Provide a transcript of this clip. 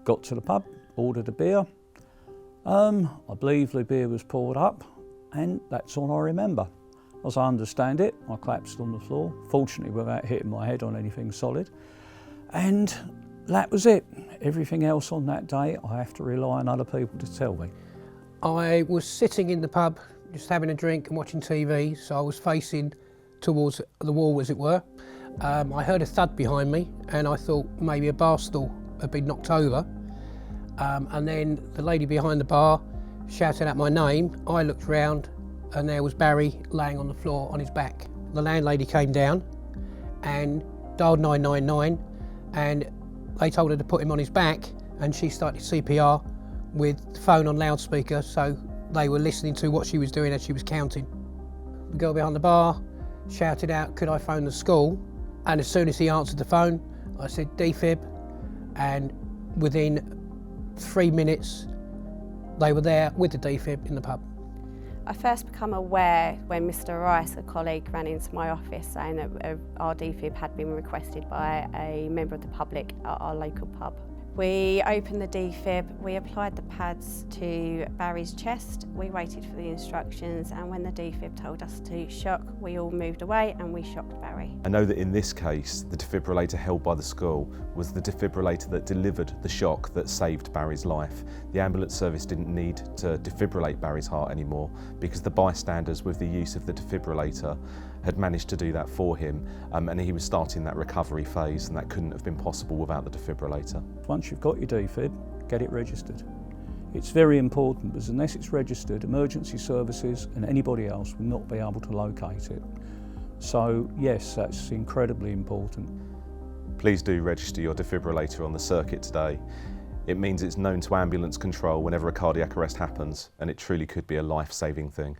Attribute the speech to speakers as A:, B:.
A: Got to the pub, ordered a beer. I believe the beer was poured up, and that's all I remember. As I understand it, I collapsed on the floor, fortunately without hitting my head on anything solid. And that was it. Everything else on that day, I have to rely on other people to tell me.
B: I was sitting in the pub, just having a drink and watching TV, so I was facing towards the wall, as it were. I heard a thud behind me, and I thought maybe a bar stool had been knocked over. And then the lady behind the bar shouted out my name. I looked round, and there was Barry laying on the floor on his back. The landlady came down and dialed 999, and they told her to put him on his back, and she started CPR with the phone on loudspeaker, so they were listening to what she was doing as she was counting. The girl behind the bar shouted out, could I phone the school? And as soon as he answered the phone, I said defib, and within 3 minutes they were there with the defib in the pub.
C: I first became aware when Mr. Rice, a colleague, ran into my office saying that our defib had been requested by a member of the public at our local pub. We opened the defib, we applied the pads to Barry's chest, we waited for the instructions, and when the defib told us to shock, we all moved away and we shocked Barry.
D: I know that in this case, the defibrillator held by the school was the defibrillator that delivered the shock that saved Barry's life. The ambulance service didn't need to defibrillate Barry's heart anymore because the bystanders, with the use of the defibrillator, had managed to do that for him, and he was starting that recovery phase, and that couldn't have been possible without the defibrillator.
A: Once you've got your defib, get it registered. It's very important because unless it's registered, emergency services and anybody else will not be able to locate it. So yes, that's incredibly important.
D: Please do register your defibrillator on the circuit today. It means it's known to ambulance control whenever a cardiac arrest happens, and it truly could be a life-saving thing.